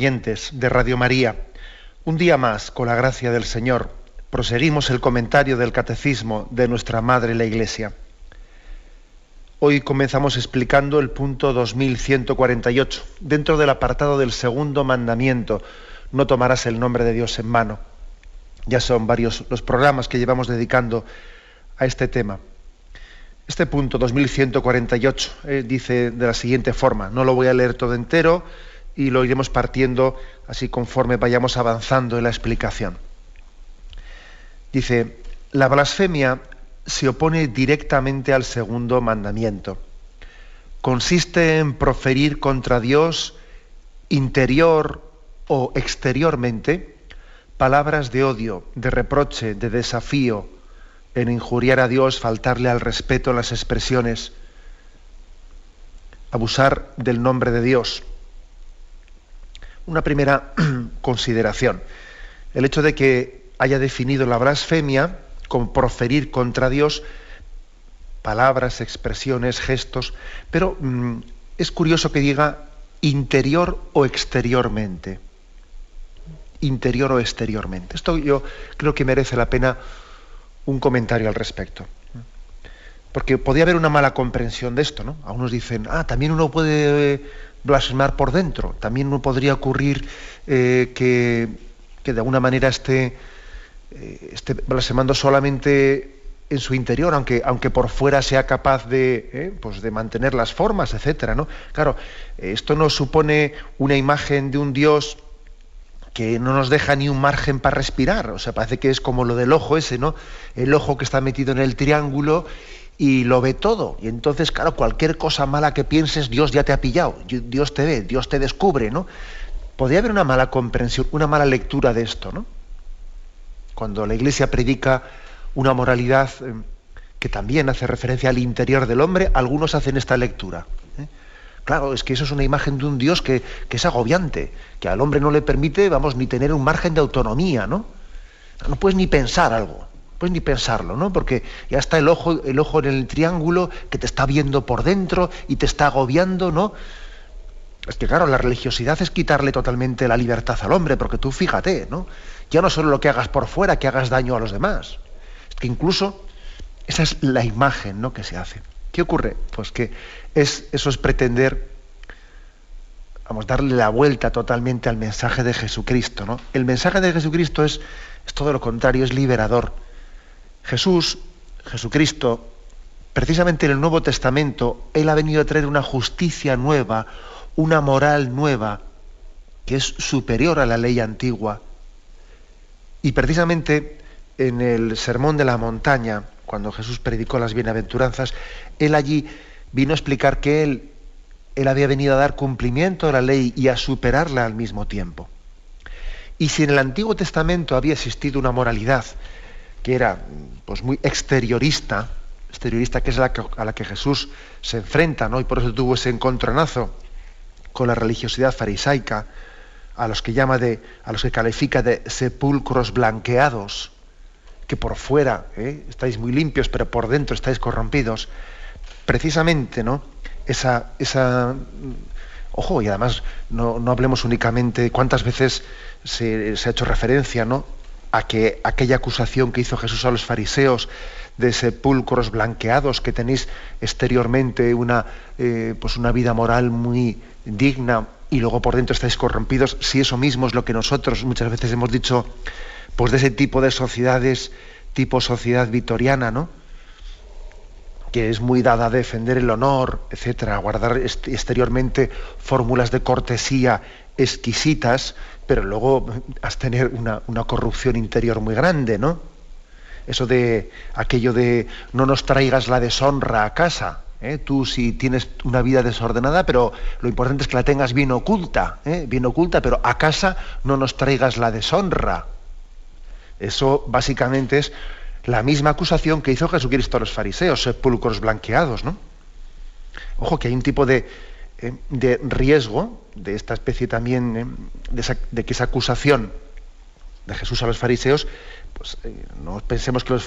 Oyentes de Radio María, un día más, con la gracia del Señor, proseguimos el comentario del Catecismo de nuestra Madre la Iglesia. Hoy comenzamos explicando el punto 2148, dentro del apartado del segundo mandamiento: no tomarás el nombre de Dios en vano. Ya son varios los programas que llevamos dedicando a este tema. Este punto 2148 dice de la siguiente forma, no lo voy a leer todo entero, y lo iremos partiendo así conforme vayamos avanzando en la explicación. Dice: la blasfemia se opone directamente al segundo mandamiento. Consiste en proferir contra Dios, interior o exteriormente, palabras de odio, de reproche, de desafío, en injuriar a Dios, faltarle al respeto en las expresiones, abusar del nombre de Dios. Una primera consideración: el hecho de que haya definido la blasfemia como proferir contra Dios palabras, expresiones, gestos, pero es curioso que diga interior o exteriormente. Interior o exteriormente. Esto yo creo que merece la pena un comentario al respecto. Porque podría haber una mala comprensión de esto, ¿no? Algunos dicen, también uno puede blasfemar por dentro, también uno podría ocurrir que de alguna manera esté blasfemando solamente en su interior, aunque por fuera sea capaz de mantener las formas, etcétera, ¿no? Claro, esto no supone una imagen de un Dios que no nos deja ni un margen para respirar. O sea, parece que es como lo del ojo ese, ¿no? El ojo que está metido en el triángulo y lo ve todo. Y entonces, claro, cualquier cosa mala que pienses, Dios ya te ha pillado. Dios te ve, Dios te descubre, ¿no? Podría haber una mala comprensión, una mala lectura de esto, ¿no? Cuando la Iglesia predica una moralidad que también hace referencia al interior del hombre, algunos hacen esta lectura. Claro, es que eso es una imagen de un Dios que es agobiante, que al hombre no le permite, ni tener un margen de autonomía, ¿no? No puedes ni pensar algo. Pues ni pensarlo, ¿no? Porque ya está el ojo en el triángulo que te está viendo por dentro y te está agobiando, ¿no? Es que claro, la religiosidad es quitarle totalmente la libertad al hombre, porque tú fíjate, ¿no? Ya no solo lo que hagas por fuera, que hagas daño a los demás. Es que incluso esa es la imagen, ¿no?, que se hace. ¿Qué ocurre? Pues que eso es pretender, darle la vuelta totalmente al mensaje de Jesucristo, ¿no? El mensaje de Jesucristo es todo lo contrario, es liberador. Jesucristo, precisamente en el Nuevo Testamento, Él ha venido a traer una justicia nueva, una moral nueva, que es superior a la ley antigua. Y precisamente en el Sermón de la Montaña, cuando Jesús predicó las bienaventuranzas, Él allí vino a explicar que Él había venido a dar cumplimiento a la ley y a superarla al mismo tiempo. Y si en el Antiguo Testamento había existido una moralidad que era muy exteriorista, que es a la que Jesús se enfrenta, ¿no? Y por eso tuvo ese encontronazo con la religiosidad farisaica, a los que califica de sepulcros blanqueados, que por fuera estáis muy limpios, pero por dentro estáis corrompidos. Precisamente, ¿no? Ojo, y además no hablemos únicamente cuántas veces se ha hecho referencia, ¿no?, a que aquella acusación que hizo Jesús a los fariseos de sepulcros blanqueados, que tenéis exteriormente una vida moral muy digna y luego por dentro estáis corrompidos. Si eso mismo es lo que nosotros muchas veces hemos dicho, de ese tipo de sociedades, tipo sociedad vitoriana, ¿no?, que es muy dada a defender el honor, etcétera, a guardar exteriormente fórmulas de cortesía exquisitas, pero luego has tener una corrupción interior muy grande, ¿no? Eso de aquello de no nos traigas la deshonra a casa, ¿eh? Tú si tienes una vida desordenada, pero lo importante es que la tengas bien oculta, pero a casa no nos traigas la deshonra. Eso básicamente es la misma acusación que hizo Jesucristo a los fariseos, sepulcros blanqueados, ¿no? Ojo, que hay un tipo de riesgo de esta especie también, de que esa acusación de Jesús a los fariseos, no pensemos que la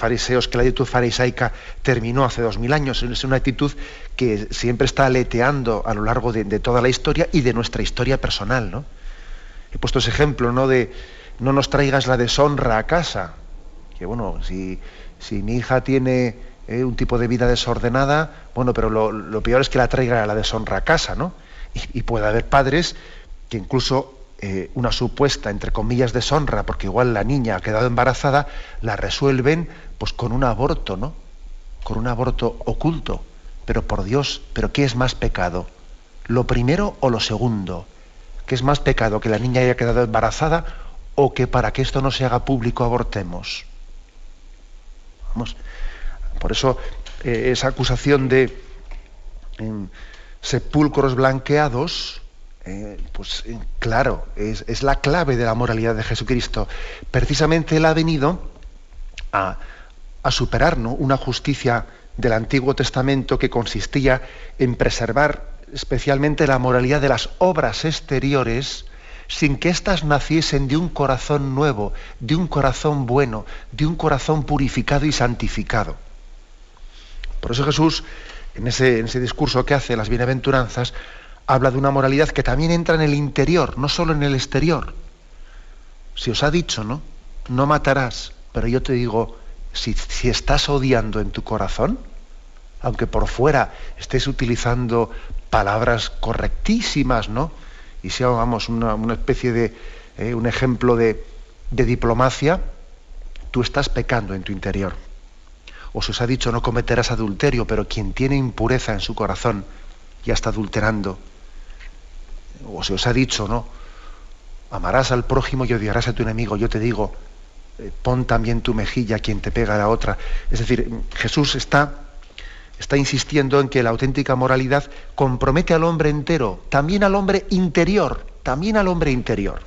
actitud farisaica terminó hace 2000 años, es una actitud que siempre está aleteando a lo largo de toda la historia y de nuestra historia personal, ¿no? He puesto ese ejemplo, ¿no?, de no nos traigas la deshonra a casa. Que bueno, si mi hija tiene un tipo de vida desordenada, bueno, pero lo peor es que la traiga la deshonra a casa, ¿no? Y puede haber padres que incluso una supuesta, entre comillas, deshonra, porque igual la niña ha quedado embarazada, la resuelven pues con un aborto, ¿no? Con un aborto oculto. Pero por Dios, ¿pero qué es más pecado? ¿Lo primero o lo segundo? ¿Qué es más pecado, que la niña haya quedado embarazada o que para que esto no se haga público abortemos? Vamos. Por eso esa acusación de sepulcros blanqueados, claro, es la clave de la moralidad de Jesucristo. Precisamente Él ha venido a superar, ¿no?, una justicia del Antiguo Testamento que consistía en preservar especialmente la moralidad de las obras exteriores, sin que éstas naciesen de un corazón nuevo, de un corazón bueno, de un corazón purificado y santificado. Por eso Jesús, en ese discurso que hace, las bienaventuranzas, habla de una moralidad que también entra en el interior, no solo en el exterior. Si os ha dicho, ¿no?, no matarás, pero yo te digo, si estás odiando en tu corazón, aunque por fuera estés utilizando palabras correctísimas, ¿no?, y sea, vamos, una especie de un ejemplo de diplomacia, tú estás pecando en tu interior. O se os ha dicho no cometerás adulterio, pero quien tiene impureza en su corazón ya está adulterando. O se os ha dicho, no, amarás al prójimo y odiarás a tu enemigo. Yo te digo, pon también tu mejilla a quien te pega la otra. Es decir, Jesús está insistiendo en que la auténtica moralidad compromete al hombre entero, también al hombre interior, también al hombre interior.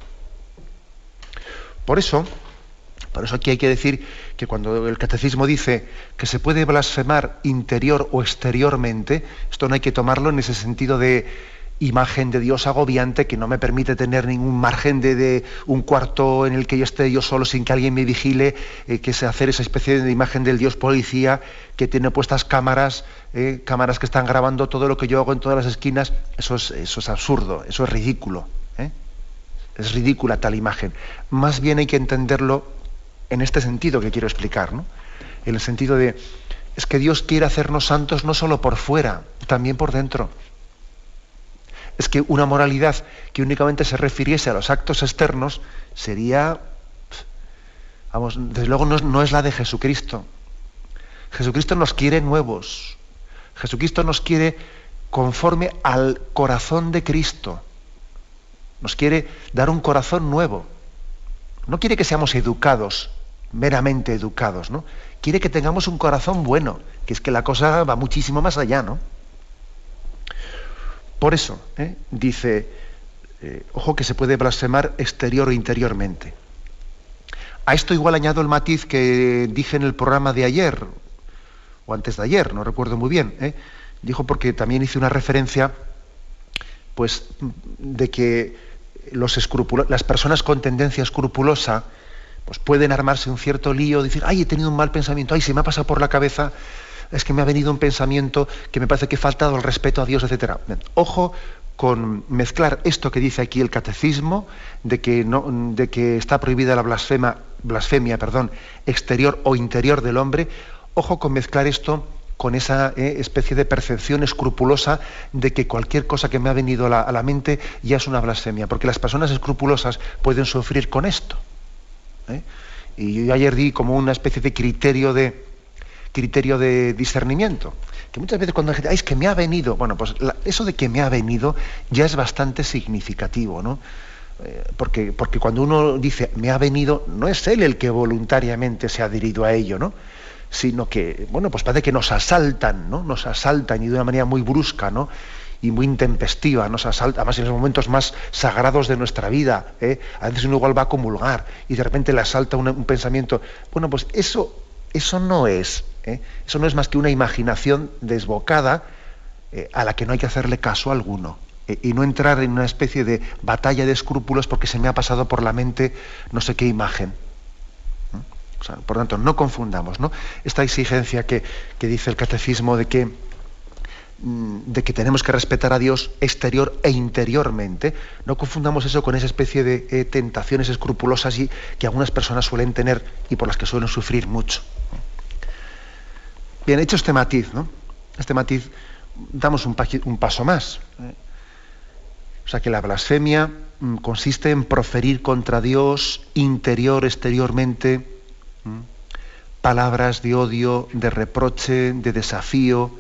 Por eso aquí hay que decir que cuando el catecismo dice que se puede blasfemar interior o exteriormente, esto no hay que tomarlo en ese sentido de imagen de Dios agobiante que no me permite tener ningún margen de un cuarto en el que yo esté yo solo sin que alguien me vigile, que es hacer esa especie de imagen del Dios policía que tiene puestas cámaras que están grabando todo lo que yo hago en todas las esquinas. Eso es absurdo, eso es ridículo. Es ridícula tal imagen. Más bien hay que entenderlo en este sentido que quiero explicar, ¿no? En el sentido de, es que Dios quiere hacernos santos no solo por fuera, también por dentro. Es que una moralidad que únicamente se refiriese a los actos externos sería, vamos, desde luego no es la de Jesucristo. Jesucristo nos quiere nuevos. Jesucristo nos quiere conforme al corazón de Cristo. Nos quiere dar un corazón nuevo. No quiere que seamos educados, meramente educados, ¿no? Quiere que tengamos un corazón bueno, que es que la cosa va muchísimo más allá, ¿no? Por eso, dice, ojo que se puede blasfemar exterior o interiormente. A esto igual añado el matiz que dije en el programa de ayer, o antes de ayer, no recuerdo muy bien. Dijo porque también hice una referencia, pues, de que las personas con tendencia escrupulosa, pues pueden armarse un cierto lío, decir, ay, he tenido un mal pensamiento, ay, se me ha pasado por la cabeza, es que me ha venido un pensamiento que me parece que he faltado el respeto a Dios, etc. Ojo con mezclar esto que dice aquí el catecismo, de que está prohibida la blasfemia, exterior o interior del hombre. Ojo con mezclar esto con esa especie de percepción escrupulosa de que cualquier cosa que me ha venido a la mente ya es una blasfemia, porque las personas escrupulosas pueden sufrir con esto. Y yo ayer di como una especie de criterio de discernimiento, que muchas veces cuando la gente, es que me ha venido, bueno, pues eso de que me ha venido ya es bastante significativo, ¿no? Porque cuando uno dice me ha venido, no es él el que voluntariamente se ha adherido a ello, ¿no?, sino que, bueno, pues parece que nos asaltan, ¿no? Nos asaltan y de una manera muy brusca, ¿no?, y muy intempestiva, nos asalta, además en los momentos más sagrados de nuestra vida, a veces uno igual va a comulgar y de repente le asalta un pensamiento. Bueno, pues eso no es, eso no es más que una imaginación desbocada a la que no hay que hacerle caso alguno, y no entrar en una especie de batalla de escrúpulos porque se me ha pasado por la mente no sé qué imagen. O sea, por tanto, no confundamos, ¿no?, esta exigencia que dice el catecismo de que de que tenemos que respetar a Dios exterior e interiormente. No confundamos eso con esa especie de tentaciones escrupulosas que algunas personas suelen tener y por las que suelen sufrir mucho. Bien, hecho este matiz, ¿no? Este matiz, damos un paso más. O sea que la blasfemia consiste en proferir contra Dios exteriormente, palabras de odio, de reproche, de desafío,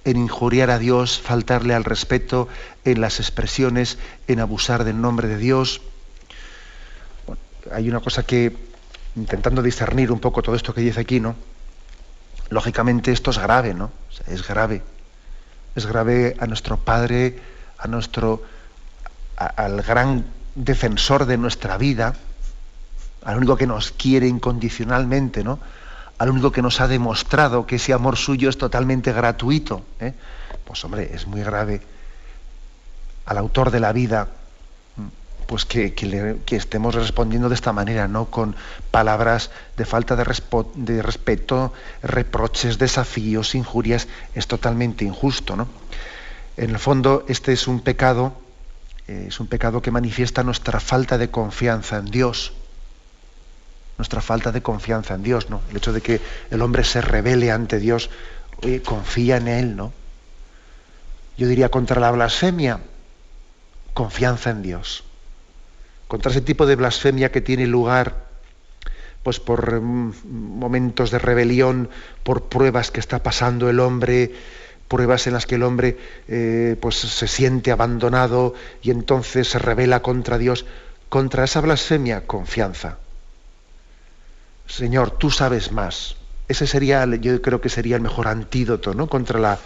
en injuriar a Dios, faltarle al respeto en las expresiones, en abusar del nombre de Dios. Bueno, hay una cosa que, intentando discernir un poco todo esto que dice aquí, ¿no? Lógicamente esto es grave, ¿no? O sea, es grave. Es grave a nuestro Padre, al gran defensor de nuestra vida, al único que nos quiere incondicionalmente, ¿no? Al único que nos ha demostrado que ese amor suyo es totalmente gratuito, ¿eh? Pues hombre, es muy grave al autor de la vida, pues que estemos respondiendo de esta manera, ¿no? Con palabras de falta de respeto, reproches, desafíos, injurias. Es totalmente injusto, ¿no? En el fondo, este es un pecado que manifiesta nuestra falta de confianza en Dios. Nuestra falta de confianza en Dios, ¿no? El hecho de que el hombre se rebele ante Dios, confía en Él, ¿no? Yo diría contra la blasfemia, confianza en Dios. Contra ese tipo de blasfemia que tiene lugar, pues por momentos de rebelión, por pruebas que está pasando el hombre, pruebas en las que el hombre pues se siente abandonado y entonces se rebela contra Dios. Contra esa blasfemia, confianza. Señor, tú sabes más. Ese sería, yo creo que sería el mejor antídoto, ¿no? contra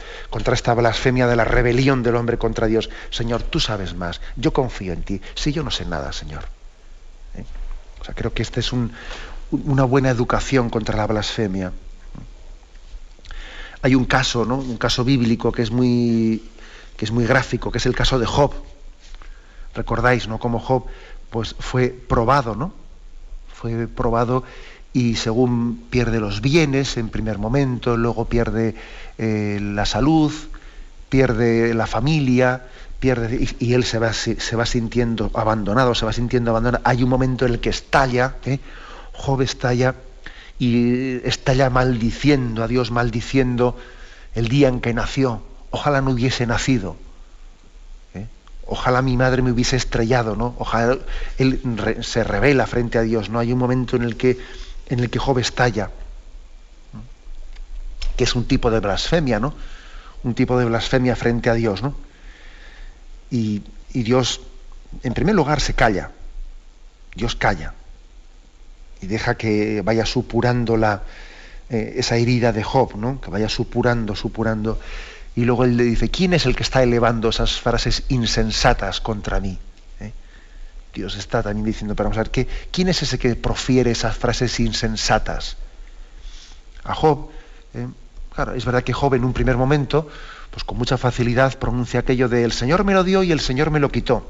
esta blasfemia de la rebelión del hombre contra Dios. Señor, tú sabes más. Yo confío en ti. Sí, yo no sé nada, Señor. O sea, creo que esta es una buena educación contra la blasfemia. Hay un caso, ¿no? Un caso bíblico que es muy gráfico, que es el caso de Job. Recordáis, ¿no? Cómo Job, pues, fue probado, ¿no? Fue probado y según pierde los bienes en primer momento, luego pierde la salud, pierde la familia, y él se va sintiendo abandonado, Hay un momento en el que estalla, Job estalla y estalla maldiciendo a Dios, maldiciendo el día en que nació. Ojalá no hubiese nacido. Ojalá mi madre me hubiese estrellado, ¿no? Ojalá él se revela frente a Dios, ¿no? Hay un momento en el que Job estalla, que es un tipo de blasfemia, ¿no? Un tipo de blasfemia frente a Dios, ¿no? Y Dios, en primer lugar, se calla. Dios calla y deja que vaya supurando esa herida de Job, ¿no? Que vaya supurando. Y luego él le dice, ¿quién es el que está elevando esas frases insensatas contra mí? Dios está también diciendo, pero vamos a ver, ¿quién es ese que profiere esas frases insensatas? A Job, claro, es verdad que Job en un primer momento, pues con mucha facilidad pronuncia aquello de el Señor me lo dio y el Señor me lo quitó.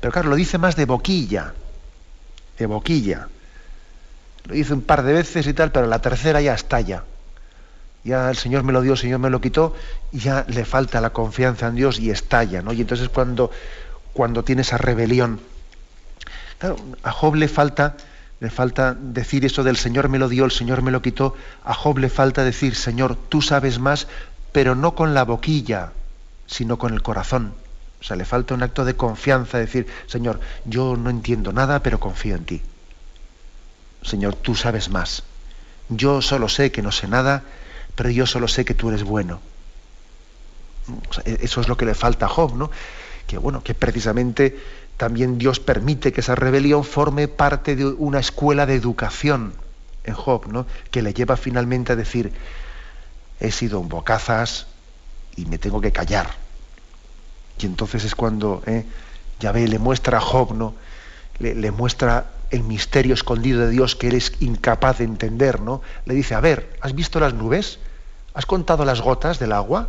Pero claro, lo dice más de boquilla. Lo dice un par de veces y tal, pero la tercera ya estalla. Ya el Señor me lo dio, el Señor me lo quitó, y ya le falta la confianza en Dios y estalla, ¿no? Y entonces cuando tiene esa rebelión, claro, a Job le falta decir eso del Señor me lo dio, el Señor me lo quitó. A Job le falta decir, Señor, tú sabes más, pero no con la boquilla, sino con el corazón. O sea, le falta un acto de confianza, decir, Señor, yo no entiendo nada, pero confío en ti. Señor, tú sabes más. Yo solo sé que no sé nada, pero yo solo sé que tú eres bueno. O sea, eso es lo que le falta a Job, ¿no? Que precisamente también Dios permite que esa rebelión forme parte de una escuela de educación en Job, ¿no? Que le lleva finalmente a decir, he sido un bocazas y me tengo que callar. Y entonces es cuando Yahvé le muestra a Job, ¿no? Le muestra el misterio escondido de Dios que él es incapaz de entender, ¿no? Le dice, a ver, ¿has visto las nubes? ¿Has contado las gotas del agua?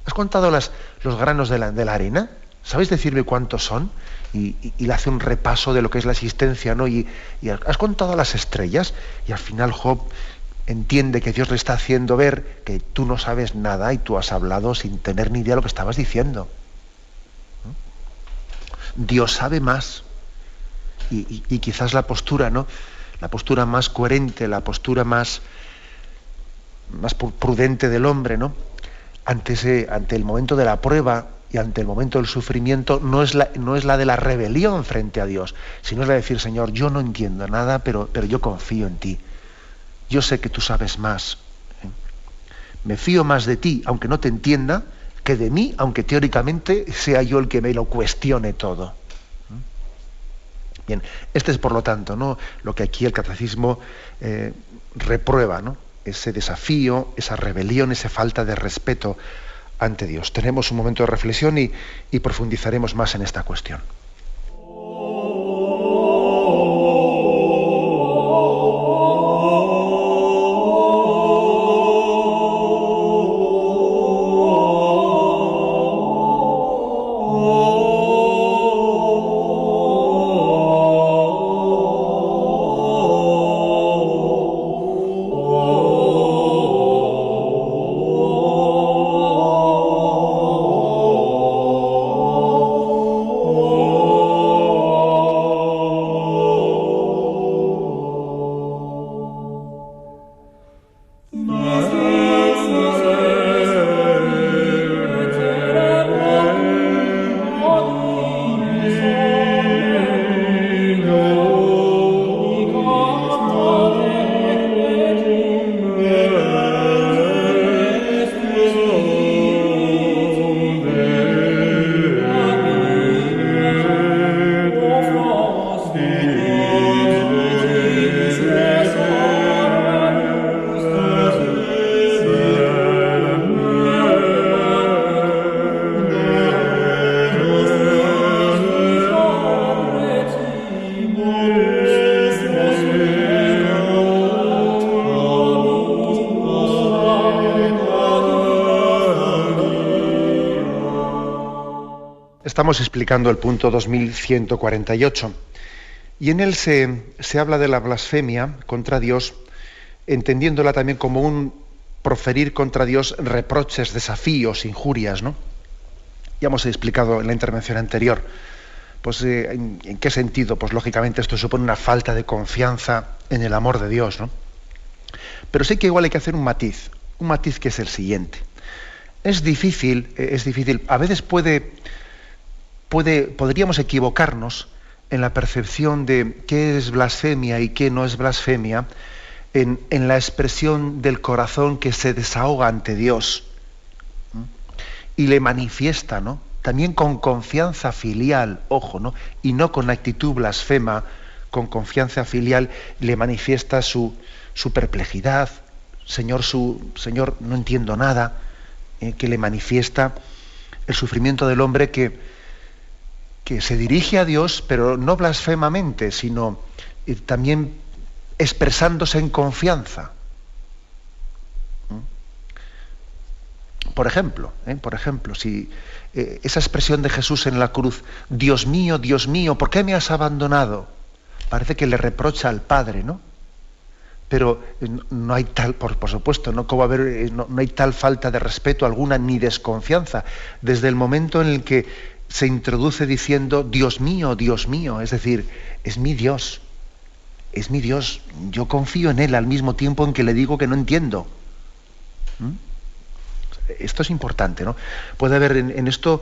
¿Has contado los granos de la arena? ¿Sabes decirme cuántos son? Y le hace un repaso de lo que es la existencia, ¿no? Y has contado las estrellas. Y al final Job entiende que Dios le está haciendo ver que tú no sabes nada y tú has hablado sin tener ni idea de lo que estabas diciendo. Dios sabe más. Y quizás la postura, ¿no? La postura más coherente, la postura más prudente del hombre, ¿no? Ante el momento de la prueba y ante el momento del sufrimiento, no es la de la rebelión frente a Dios, sino es la de decir, Señor, yo no entiendo nada, pero yo confío en ti. Yo sé que tú sabes más. Me fío más de ti, aunque no te entienda, que de mí, aunque teóricamente sea yo el que me lo cuestione todo. Bien, este es por lo tanto, ¿no?, lo que aquí el catecismo reprueba, ¿no?, ese desafío, esa rebelión, esa falta de respeto ante Dios. Tenemos un momento de reflexión y profundizaremos más en esta cuestión. Estamos explicando el punto 2148 y en él se habla de la blasfemia contra Dios, entendiéndola también como un proferir contra Dios reproches, desafíos, injurias, ¿no? Ya hemos explicado en la intervención anterior, pues en qué sentido, pues lógicamente esto supone una falta de confianza en el amor de Dios, ¿no? Pero sí que igual hay que hacer un matiz que es el siguiente. Es difícil, a veces podríamos equivocarnos en la percepción de qué es blasfemia y qué no es blasfemia en la expresión del corazón que se desahoga ante Dios y le manifiesta, ¿no?, también con confianza filial, ojo, ¿no?, y no con actitud blasfema, con confianza filial le manifiesta su perplejidad, Señor, no entiendo nada, que le manifiesta el sufrimiento del hombre que se dirige a Dios, pero no blasfemamente, sino también expresándose en confianza. Por ejemplo, si esa expresión de Jesús en la cruz, Dios mío, ¿por qué me has abandonado?, parece que le reprocha al Padre, ¿no? Pero no hay tal, por supuesto, no hay tal falta de respeto alguna ni desconfianza desde el momento en el que se introduce diciendo Dios mío, es decir, es mi Dios, yo confío en Él al mismo tiempo en que le digo que no entiendo. Esto es importante, ¿no? Puede haber en esto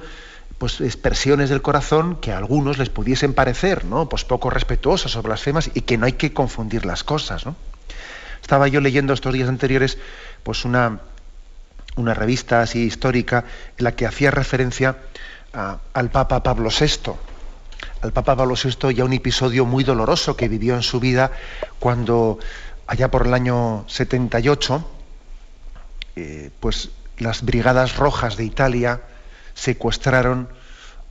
pues expresiones del corazón que a algunos les pudiesen parecer, ¿no?, pues poco respetuosas o blasfemas, y que no hay que confundir las cosas, ¿no? Estaba yo leyendo estos días anteriores pues una revista así histórica en la que hacía referencia al Papa Pablo VI. Al Papa Pablo VI, ya un episodio muy doloroso que vivió en su vida cuando, allá por el año 78, pues las Brigadas Rojas de Italia secuestraron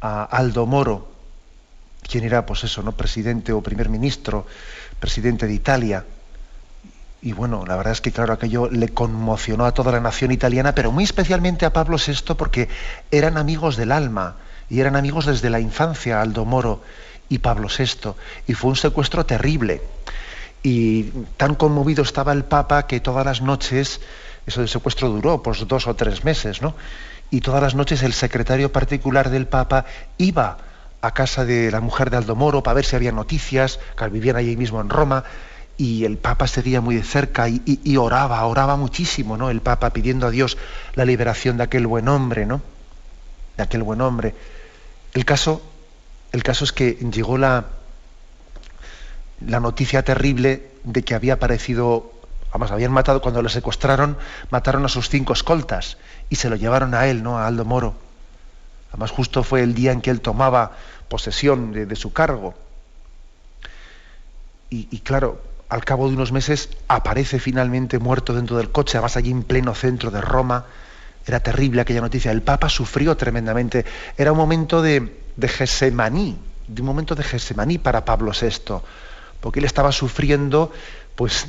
a Aldo Moro, quien era, pues eso, ¿no?, presidente o primer ministro, presidente de Italia. Y bueno, la verdad es que claro, aquello le conmocionó a toda la nación italiana, pero muy especialmente a Pablo VI, porque eran amigos del alma, y eran amigos desde la infancia, Aldo Moro y Pablo VI, y fue un secuestro terrible. Y tan conmovido estaba el Papa que todas las noches, eso del secuestro duró pues 2 o 3 meses, ¿no? Y todas las noches el secretario particular del Papa iba a casa de la mujer de Aldo Moro para ver si había noticias, que vivían allí mismo en Roma, y el Papa seguía muy de cerca y oraba muchísimo, ¿no? El Papa pidiendo a Dios la liberación de aquel buen hombre, ¿no? De aquel buen hombre. El caso es que llegó la noticia terrible de que había aparecido, además habían matado, cuando lo secuestraron, mataron a sus 5 escoltas y se lo llevaron a él, ¿no? A Aldo Moro. Además justo fue el día en que él tomaba posesión de su cargo. Y claro, al cabo de unos meses aparece finalmente muerto dentro del coche, además allí en pleno centro de Roma. Era terrible aquella noticia. El Papa sufrió tremendamente. Era un momento de Gesemaní, para Pablo VI, porque él estaba sufriendo pues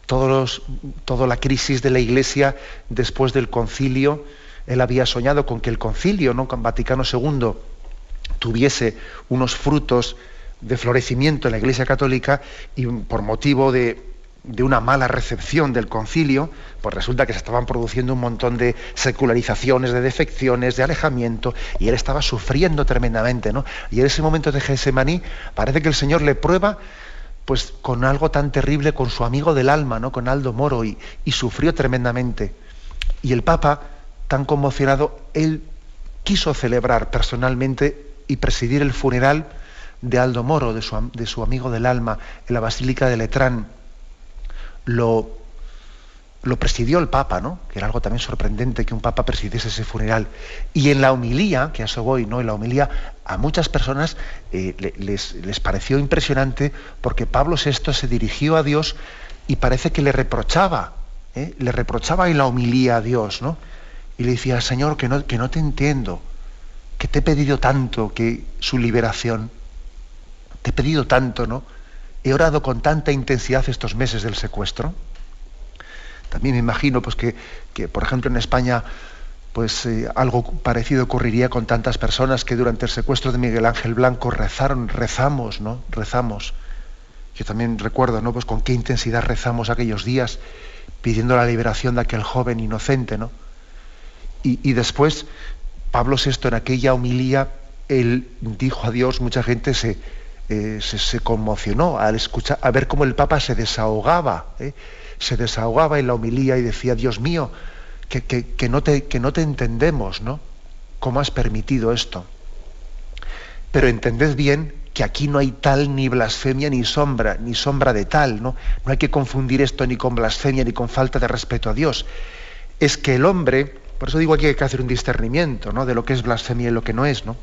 toda la crisis de la Iglesia después del concilio. Él había soñado con que el concilio, ¿no?, con Vaticano II, tuviese unos frutos de florecimiento en la Iglesia Católica, y por motivo de una mala recepción del concilio, pues resulta que se estaban produciendo un montón de secularizaciones, de defecciones, de alejamiento, y él estaba sufriendo tremendamente, ¿no? Y en ese momento de Gesemaní parece que el Señor le prueba pues con algo tan terrible, con su amigo del alma, ¿no?, con Aldo Moro, y sufrió tremendamente. Y el Papa, tan conmocionado, él quiso celebrar personalmente y presidir el funeral de Aldo Moro, de su amigo del alma, en la Basílica de Letrán. Lo presidió el Papa, ¿no?, que era algo también sorprendente que un Papa presidiese ese funeral. Y en la homilía, que a eso voy, ¿no?, en la homilía a muchas personas les pareció impresionante, porque Pablo VI se dirigió a Dios y parece que le reprochaba en la homilía a Dios, ¿no? Y le decía: Señor, que no te entiendo, que te he pedido tanto que su liberación, te he pedido tanto, ¿no? He orado con tanta intensidad estos meses del secuestro. También me imagino pues que por ejemplo en España pues algo parecido ocurriría con tantas personas que durante el secuestro de Miguel Ángel Blanco rezamos, ¿no? Rezamos. Yo también recuerdo, ¿no?, pues con qué intensidad rezamos aquellos días pidiendo la liberación de aquel joven inocente, ¿no? Y después Pablo VI, en aquella homilía, él dijo a Dios, mucha gente se conmocionó al escuchar, a ver cómo el Papa se desahogaba en la homilía y decía: Dios mío, que no te entendemos, ¿no? ¿Cómo has permitido esto? Pero entended bien que aquí no hay tal ni blasfemia ni sombra de tal, ¿no? No hay que confundir esto ni con blasfemia ni con falta de respeto a Dios. Es que el hombre, por eso digo aquí que hay que hacer un discernimiento, ¿no?, de lo que es blasfemia y lo que no es, ¿no?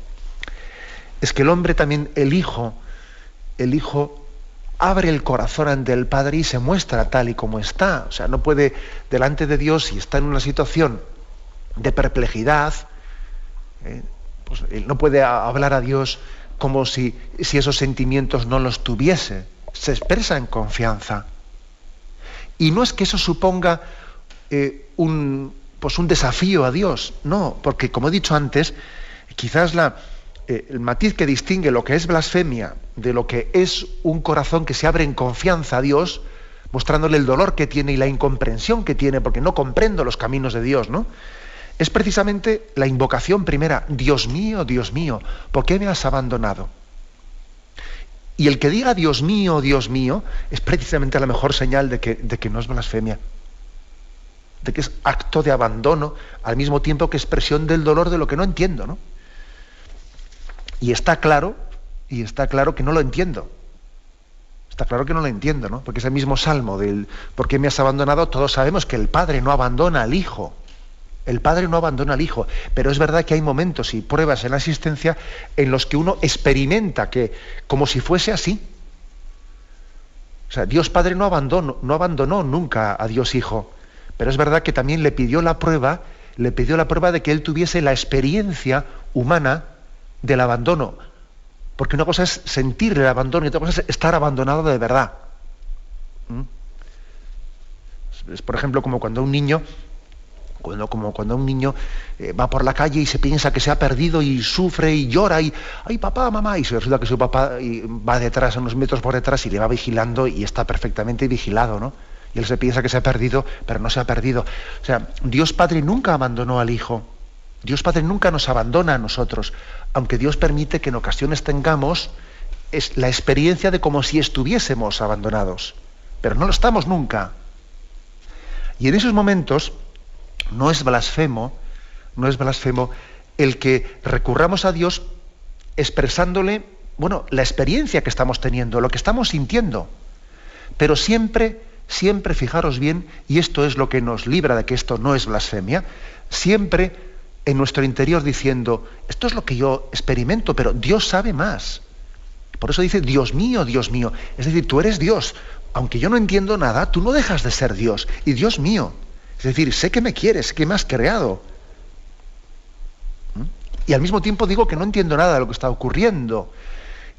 Es que el hombre también, el hijo abre el corazón ante el Padre y se muestra tal y como está. O sea, no puede delante de Dios, si está en una situación de perplejidad, pues él no puede hablar a Dios como si esos sentimientos no los tuviese. Se expresa en confianza. Y no es que eso suponga un desafío a Dios, no, porque como he dicho antes, quizás el matiz que distingue lo que es blasfemia de lo que es un corazón que se abre en confianza a Dios, mostrándole el dolor que tiene y la incomprensión que tiene, porque no comprendo los caminos de Dios, ¿no?, es precisamente la invocación primera: Dios mío, ¿por qué me has abandonado? Y el que diga Dios mío, es precisamente la mejor señal de que no es blasfemia, de que es acto de abandono, al mismo tiempo que expresión del dolor de lo que no entiendo, ¿no? Y está claro que no lo entiendo. Está claro que no lo entiendo, ¿no? Porque ese mismo salmo del ¿por qué me has abandonado? Todos sabemos que el Padre no abandona al Hijo. El Padre no abandona al Hijo. Pero es verdad que hay momentos y pruebas en la existencia en los que uno experimenta que como si fuese así. O sea, Dios Padre no abandonó nunca a Dios Hijo. Pero es verdad que también le pidió la prueba de que él tuviese la experiencia humana del abandono, porque una cosa es sentir el abandono y otra cosa es estar abandonado de verdad. Es por ejemplo como cuando un niño Como cuando un niño va por la calle y se piensa que se ha perdido y sufre y llora y ¡ay, papá, mamá! Y se resulta que su papá va detrás, unos metros por detrás, y le va vigilando y está perfectamente vigilado, ¿no? Y él se piensa que se ha perdido, pero no se ha perdido. O sea, Dios Padre nunca abandonó al Hijo. Dios Padre nunca nos abandona a nosotros, aunque Dios permite que en ocasiones tengamos la experiencia de como si estuviésemos abandonados. Pero no lo estamos nunca. Y en esos momentos no es blasfemo el que recurramos a Dios expresándole, la experiencia que estamos teniendo, lo que estamos sintiendo. Pero siempre, fijaros bien, y esto es lo que nos libra de que esto no es blasfemia, siempre en nuestro interior diciendo, esto es lo que yo experimento, pero Dios sabe más. Por eso dice, Dios mío, Dios mío. Es decir, tú eres Dios. Aunque yo no entiendo nada, tú no dejas de ser Dios. Y Dios mío. Es decir, sé que me quieres, sé que me has creado. Y al mismo tiempo digo que no entiendo nada de lo que está ocurriendo.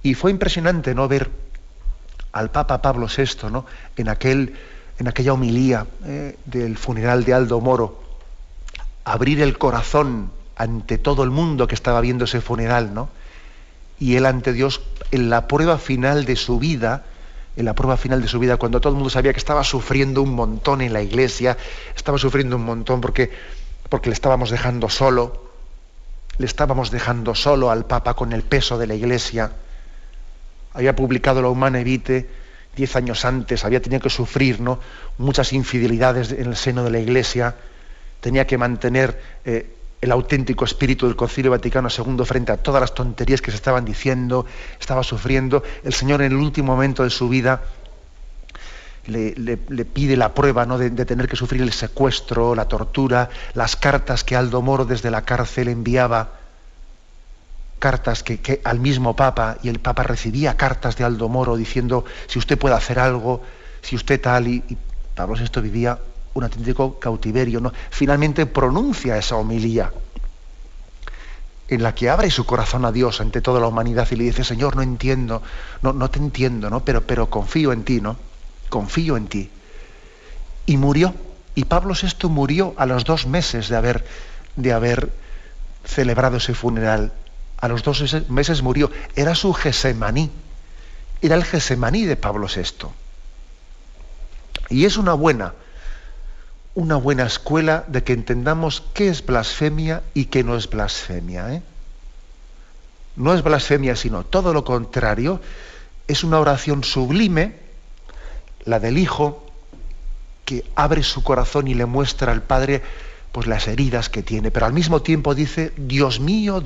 Y fue impresionante, ¿no?, ver al Papa Pablo VI, ¿no?, en aquella homilía del funeral de Aldo Moro, abrir el corazón ante todo el mundo que estaba viendo ese funeral, ¿no? Y él ante Dios, en la prueba final de su vida, cuando todo el mundo sabía que estaba sufriendo un montón en la Iglesia, estaba sufriendo un montón porque le estábamos dejando solo al Papa con el peso de la Iglesia. Había publicado la Humane Vitae 10 años antes, había tenido que sufrir, ¿no?, muchas infidelidades en el seno de la Iglesia, tenía que mantener el auténtico espíritu del Concilio Vaticano II frente a todas las tonterías que se estaban diciendo, estaba sufriendo. El Señor en el último momento de su vida le pide la prueba, ¿no?, de tener que sufrir el secuestro, la tortura, las cartas que Aldo Moro desde la cárcel enviaba, cartas que al mismo Papa, y el Papa recibía cartas de Aldo Moro diciendo, si usted puede hacer algo, si usted tal, y Pablo VI vivía un auténtico cautiverio, ¿no? Finalmente pronuncia esa homilía en la que abre su corazón a Dios ante toda la humanidad y le dice, Señor, no entiendo, no te entiendo, ¿no?, pero confío en ti, ¿no? Confío en ti. Y murió. Y Pablo VI murió a los 2 meses de haber celebrado ese funeral. A los 2 meses murió. Era su Gesemaní. Era el Gesemaní de Pablo VI. Y es una buena escuela de que entendamos qué es blasfemia y qué no es blasfemia, ¿eh? No es blasfemia, sino todo lo contrario. Es una oración sublime, la del Hijo, que abre su corazón y le muestra al Padre pues las heridas que tiene, pero al mismo tiempo dice, Dios mío,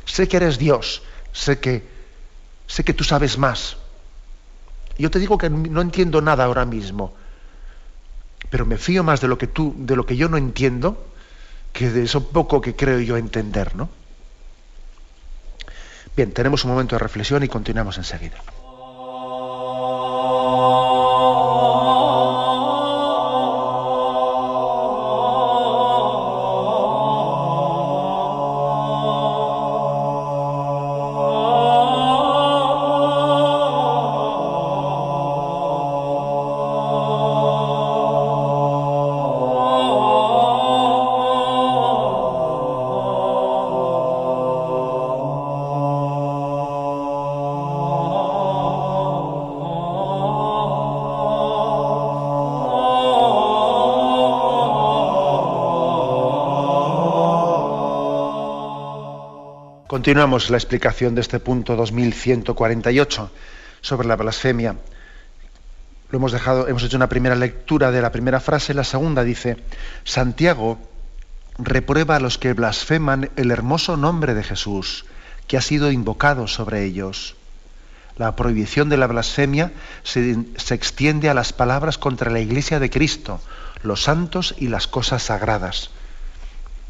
sé que eres Dios, sé que tú sabes más. Yo te digo que no entiendo nada ahora mismo, pero me fío más de lo que yo no entiendo, que de eso poco que creo yo entender, ¿no? Bien, tenemos un momento de reflexión y continuamos enseguida. Continuamos la explicación de este punto 2148 sobre la blasfemia. Hemos hecho una primera lectura de la primera frase. La segunda dice, Santiago reprueba a los que blasfeman el hermoso nombre de Jesús, que ha sido invocado sobre ellos. La prohibición de la blasfemia se extiende a las palabras contra la Iglesia de Cristo, los santos y las cosas sagradas.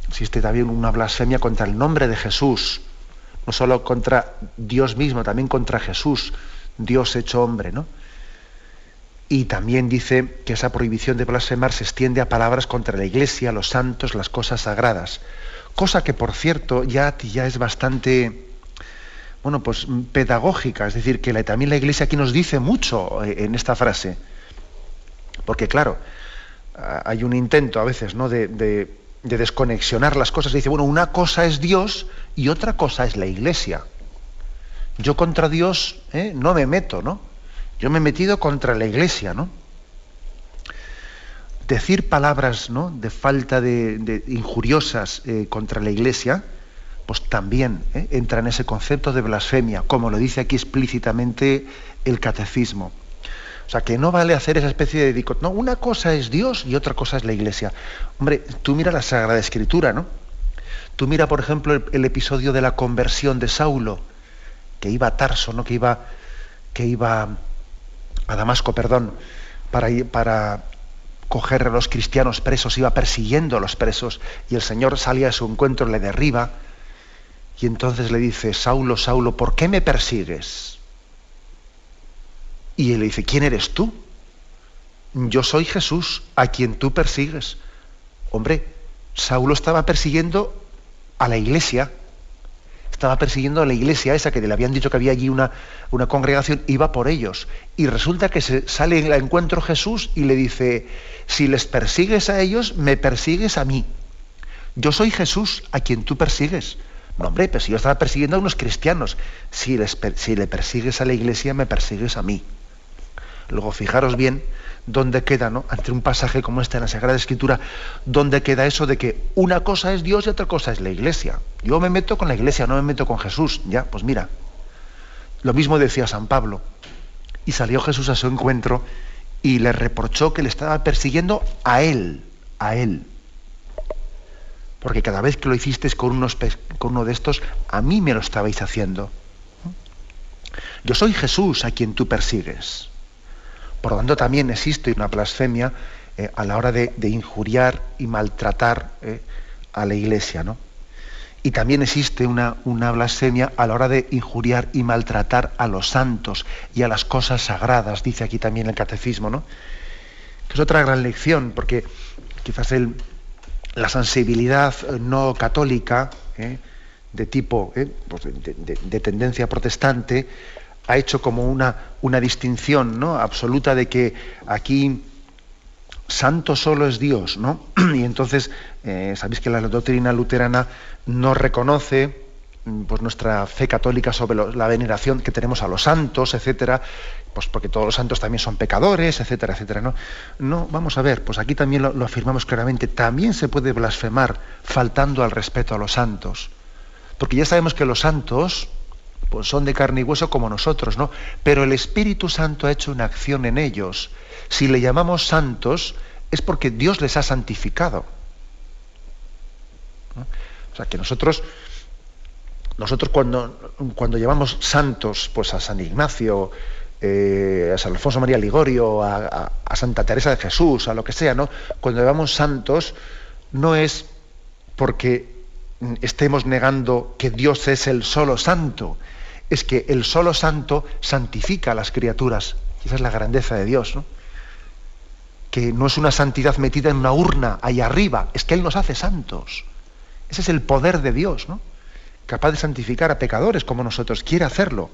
Existe también una blasfemia contra el nombre de Jesús, no solo contra Dios mismo, también contra Jesús, Dios hecho hombre, ¿no? Y también dice que esa prohibición de blasfemar se extiende a palabras contra la Iglesia, los santos, las cosas sagradas. Cosa que, por cierto, ya es bastante, pedagógica. Es decir, que también la Iglesia aquí nos dice mucho en esta frase. Porque, claro, hay un intento a veces, ¿no?, de desconexionar las cosas. Dice, bueno, una cosa es Dios y otra cosa es la Iglesia. Yo contra Dios no me meto, ¿no? Yo me he metido contra la Iglesia, ¿no? Decir palabras, ¿no?, de falta de injuriosas contra la Iglesia, pues también entra en ese concepto de blasfemia, como lo dice aquí explícitamente el Catecismo. O sea, que no vale hacer esa especie de dicotomía. No, una cosa es Dios y otra cosa es la Iglesia. Hombre, tú mira la Sagrada Escritura, ¿no? Tú mira, por ejemplo, el episodio de la conversión de Saulo, que iba a Tarso, ¿no?, que iba a Damasco, perdón, para coger a los cristianos presos, iba persiguiendo a los presos, y el Señor salía a su encuentro, le derriba, y entonces le dice, Saulo, Saulo, ¿por qué me persigues? Y él le dice, ¿quién eres tú? Yo soy Jesús, a quien tú persigues. Hombre, Saulo estaba persiguiendo a la Iglesia, estaba persiguiendo a la Iglesia esa, que le habían dicho que había allí una congregación, iba por ellos. Y resulta que se sale al encuentro Jesús y le dice, si les persigues a ellos, me persigues a mí. Yo soy Jesús, a quien tú persigues. No, hombre, pero si yo estaba persiguiendo a unos cristianos, si le persigues a la Iglesia, me persigues a mí. Luego, fijaros bien dónde queda, ¿no?, ante un pasaje como este en la Sagrada Escritura, dónde queda eso de que una cosa es Dios y otra cosa es la Iglesia. Yo me meto con la Iglesia, no me meto con Jesús. Ya, pues mira, lo mismo decía San Pablo. Y salió Jesús a su encuentro y le reprochó que le estaba persiguiendo a él. Porque cada vez que lo hicisteis con uno de estos, a mí me lo estabais haciendo. Yo soy Jesús a quien tú persigues. Por lo tanto, también existe una blasfemia a la hora de injuriar y maltratar a la Iglesia, ¿no? Y también existe una blasfemia a la hora de injuriar y maltratar a los santos y a las cosas sagradas, dice aquí también el Catecismo, ¿no? Que es otra gran lección, porque quizás la sensibilidad no católica, de tipo, pues de tendencia protestante, ha hecho como una distinción, ¿no?, absoluta, de que aquí santo solo es Dios, ¿no? Y entonces, sabéis que la doctrina luterana no reconoce pues nuestra fe católica sobre la veneración que tenemos a los santos, etcétera, pues porque todos los santos también son pecadores, etcétera, etcétera, ¿no? No, vamos a ver, pues aquí también lo afirmamos claramente, también se puede blasfemar faltando al respeto a los santos, porque ya sabemos que los santos pues son de carne y hueso como nosotros, ¿no? Pero el Espíritu Santo ha hecho una acción en ellos. Si le llamamos santos, es porque Dios les ha santificado, ¿no? O sea, que nosotros cuando llamamos santos, pues a San Ignacio, a San Alfonso María Ligorio, a Santa Teresa de Jesús, a lo que sea, ¿no? Cuando llamamos santos, no es porque estemos negando que Dios es el solo santo, es que el solo santo santifica a las criaturas. Y esa es la grandeza de Dios, ¿no? Que no es una santidad metida en una urna ahí arriba, es que Él nos hace santos. Ese es el poder de Dios, ¿no? Capaz de santificar a pecadores como nosotros, quiere hacerlo.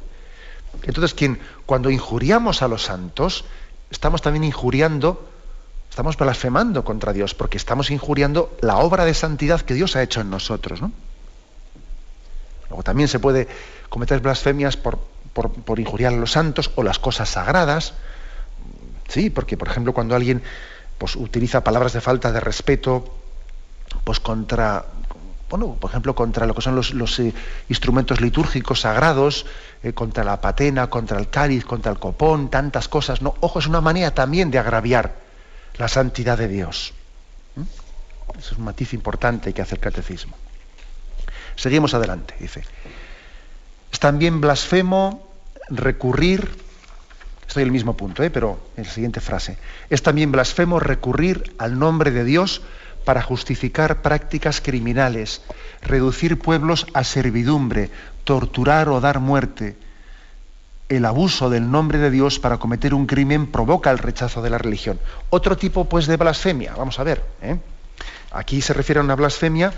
Entonces, cuando injuriamos a los santos, estamos también estamos blasfemando contra Dios, porque estamos injuriando la obra de santidad que Dios ha hecho en nosotros, ¿no? Luego también se puede cometer blasfemias por injuriar a los santos o las cosas sagradas. Sí, porque, por ejemplo, cuando alguien pues utiliza palabras de falta de respeto, pues contra lo que son los instrumentos litúrgicos sagrados, contra la patena, contra el cáliz, contra el copón, tantas cosas, ¿no? Ojo, es una manera también de agraviar la santidad de Dios. Eso es un matiz importante que hace el Catecismo. Seguimos adelante, dice. Es también blasfemo recurrir, estoy en el mismo punto, pero en la siguiente frase. Es también blasfemo recurrir al nombre de Dios para justificar prácticas criminales, reducir pueblos a servidumbre, torturar o dar muerte. El abuso del nombre de Dios para cometer un crimen provoca el rechazo de la religión. Otro tipo, pues, de blasfemia. Vamos a ver. Aquí se refiere a una blasfemia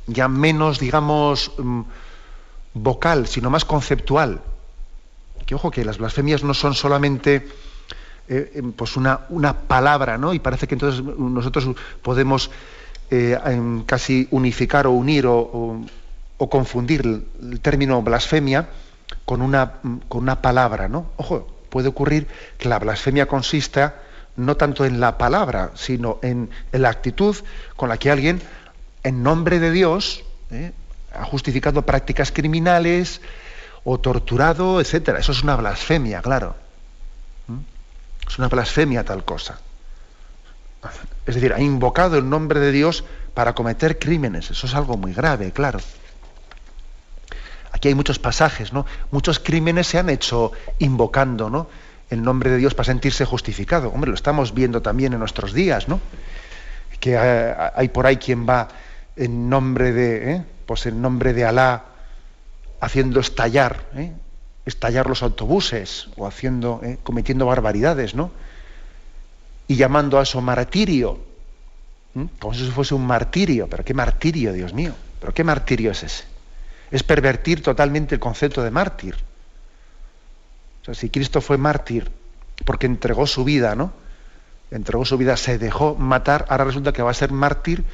ya menos, digamos, vocal, sino más conceptual. Que ojo, que las blasfemias no son solamente pues una palabra, ¿no? Y parece que entonces nosotros podemos casi unificar o unir o confundir el término blasfemia con una palabra, ¿no? Ojo, puede ocurrir que la blasfemia consista no tanto en la palabra, sino en la actitud con la que alguien, en nombre de Dios, ha justificado prácticas criminales o torturado, etcétera. Eso es una blasfemia, claro. Es una blasfemia tal cosa. Es decir, ha invocado el nombre de Dios para cometer crímenes. Eso es algo muy grave, claro. Aquí hay muchos pasajes, ¿no? Muchos crímenes se han hecho invocando, ¿no?, el nombre de Dios para sentirse justificado. Hombre, lo estamos viendo también en nuestros días, ¿no? Que hay por ahí quien va en nombre de Alá haciendo estallar los autobuses o cometiendo barbaridades, ¿no? Y llamando a eso martirio, como si eso fuese un martirio. Pero qué martirio, Dios mío, pero qué martirio es ese. Es pervertir totalmente el concepto de mártir. O sea, si Cristo fue mártir porque entregó su vida, ¿no? Entregó su vida, se dejó matar, ahora resulta que va a ser mártir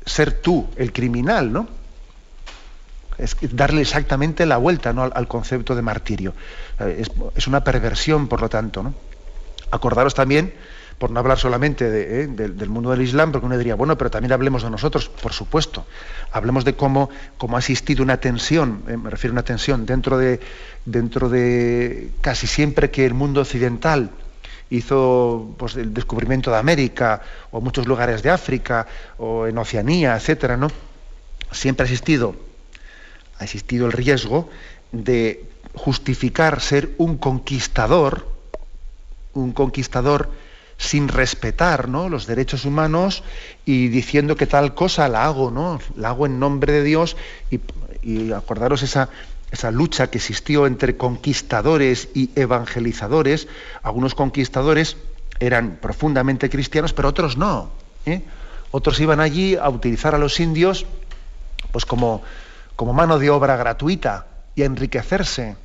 ser tú, el criminal, ¿no? Es darle exactamente la vuelta, ¿no?, al concepto de martirio. Es una perversión, por lo tanto, ¿no? Acordaros también, por no hablar solamente del mundo del Islam, porque uno diría, bueno, pero también hablemos de nosotros, por supuesto. Hablemos de cómo ha existido una tensión, me refiero a una tensión dentro de casi siempre que el mundo occidental hizo, pues, el descubrimiento de América, o muchos lugares de África, o en Oceanía, etcétera, ¿no? Siempre ha existido el riesgo de justificar ser un conquistador sin respetar, ¿no?, los derechos humanos, y diciendo que tal cosa la hago, ¿no?, la hago en nombre de Dios, y acordaros esa lucha que existió entre conquistadores y evangelizadores. Algunos conquistadores eran profundamente cristianos, pero otros no, Otros iban allí a utilizar a los indios, pues como mano de obra gratuita, y a enriquecerse.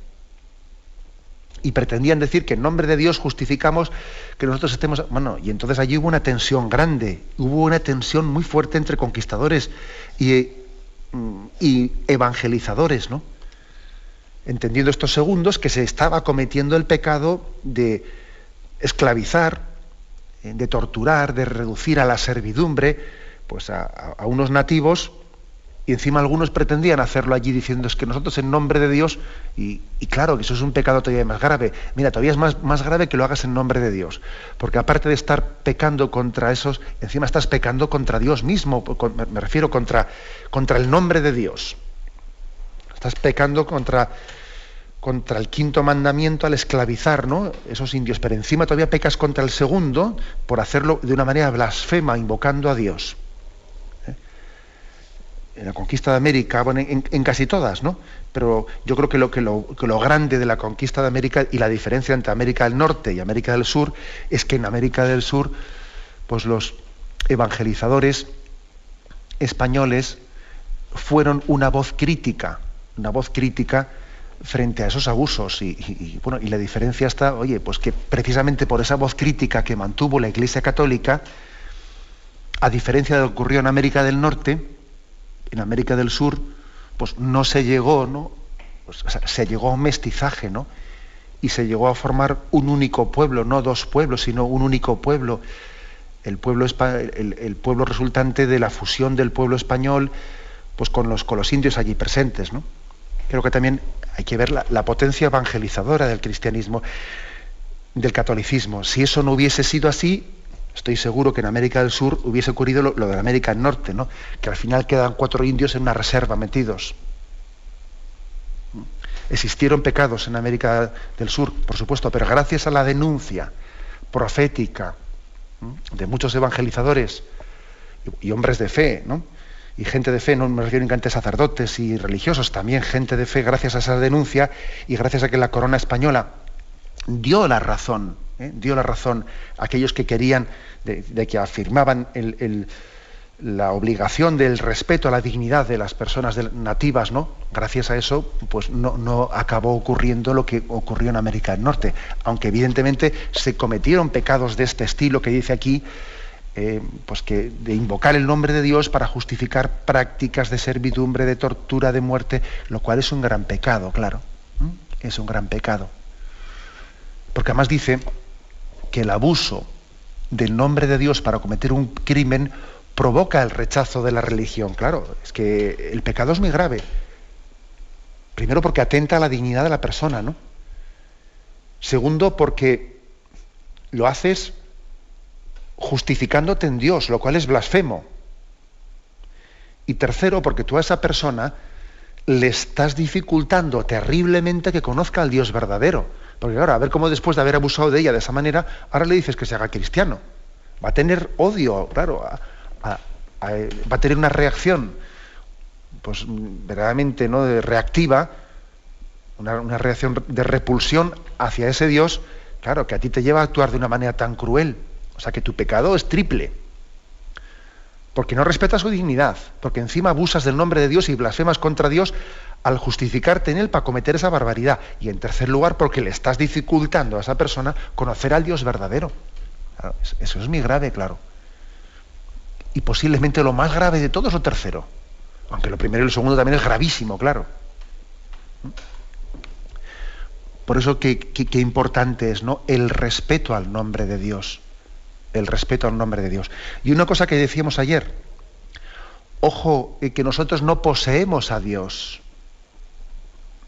Y pretendían decir que en nombre de Dios justificamos que nosotros estemos... Bueno, y entonces allí hubo una tensión grande, hubo una tensión muy fuerte entre conquistadores y evangelizadores, ¿no? Entendiendo estos segundos que se estaba cometiendo el pecado de esclavizar, de torturar, de reducir a la servidumbre, pues a unos nativos. Y encima algunos pretendían hacerlo allí diciendo, es que nosotros en nombre de Dios, y claro que eso es un pecado todavía más grave. Mira, todavía es más grave que lo hagas en nombre de Dios, porque aparte de estar pecando contra esos, encima estás pecando contra Dios mismo, me refiero contra el nombre de Dios. Estás pecando contra el quinto mandamiento al esclavizar, ¿no?, esos indios, pero encima todavía pecas contra el segundo por hacerlo de una manera blasfema, invocando a Dios. En la conquista de América, bueno, en casi todas, ¿no? Pero yo creo que lo grande de la conquista de América y la diferencia entre América del Norte y América del Sur es que en América del Sur, pues los evangelizadores españoles fueron una voz crítica frente a esos abusos, y la diferencia está, oye, pues que precisamente por esa voz crítica que mantuvo la Iglesia Católica, a diferencia de lo que ocurrió en América del Norte, en América del Sur, pues no se llegó, ¿no? Pues, o sea, se llegó a un mestizaje, ¿no? Y se llegó a formar un único pueblo, no dos pueblos, sino un único pueblo. El pueblo resultante de la fusión del pueblo español, pues con los indios allí presentes, ¿no? Creo que también hay que ver la potencia evangelizadora del cristianismo, del catolicismo. Si eso no hubiese sido así, estoy seguro que en América del Sur hubiese ocurrido lo de América del Norte, ¿no?, que al final quedan 4 indios en una reserva metidos. Existieron pecados en América del Sur, por supuesto, pero gracias a la denuncia profética de muchos evangelizadores y hombres de fe, ¿no?, y gente de fe, no me refiero únicamente a sacerdotes y religiosos, también gente de fe, gracias a esa denuncia y gracias a que la corona española dio la razón a aquellos que querían, de que afirmaban la obligación del respeto a la dignidad de las personas nativas, ¿no? Gracias a eso, pues no acabó ocurriendo lo que ocurrió en América del Norte, aunque evidentemente se cometieron pecados de este estilo que dice aquí, pues que de invocar el nombre de Dios para justificar prácticas de servidumbre, de tortura, de muerte, lo cual es un gran pecado, claro. Es un gran pecado. Porque además dice que el abuso del nombre de Dios para cometer un crimen provoca el rechazo de la religión. Claro, es que el pecado es muy grave. Primero porque atenta a la dignidad de la persona, ¿no? Segundo porque lo haces justificándote en Dios, lo cual es blasfemo. Y tercero porque tú a esa persona le estás dificultando terriblemente que conozca al Dios verdadero. Porque ahora, a ver cómo después de haber abusado de ella de esa manera, ahora le dices que se haga cristiano. Va a tener odio, claro, va a tener una reacción, pues verdaderamente, ¿no?, reactiva, una reacción de repulsión hacia ese Dios, claro, que a ti te lleva a actuar de una manera tan cruel. O sea que tu pecado es triple. Porque no respetas su dignidad, porque encima abusas del nombre de Dios y blasfemas contra Dios al justificarte en él para cometer esa barbaridad. Y en tercer lugar, porque le estás dificultando a esa persona conocer al Dios verdadero. Claro, eso es muy grave, claro. Y posiblemente lo más grave de todo es lo tercero. Aunque lo primero y lo segundo también es gravísimo, claro. Por eso qué importante es, ¿no?, el respeto al nombre de Dios. El respeto al nombre de Dios. Y una cosa que decíamos ayer, ojo, que nosotros no poseemos a Dios.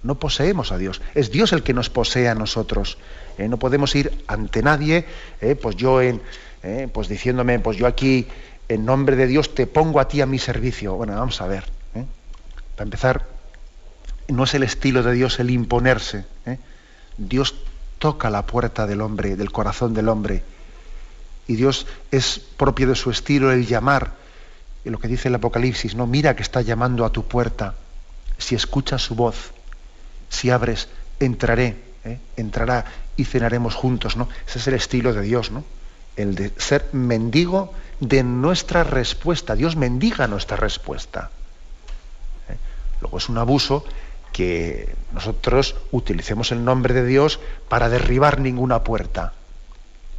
No poseemos a Dios. Es Dios el que nos posee a nosotros. No podemos ir ante nadie, pues yo pues diciéndome, pues yo aquí, en nombre de Dios, te pongo a ti a mi servicio. Bueno, vamos a ver. Para empezar, no es el estilo de Dios el imponerse. Dios toca la puerta del hombre, del corazón del hombre. Y Dios es propio de su estilo el llamar, y lo que dice el Apocalipsis, ¿no? Mira que está llamando a tu puerta. Si escuchas su voz, si abres, entraré, entrará y cenaremos juntos, ¿no? Ese es el estilo de Dios, ¿no? El de ser mendigo de nuestra respuesta. Dios mendiga nuestra respuesta. Luego es un abuso que nosotros utilicemos el nombre de Dios para derribar ninguna puerta.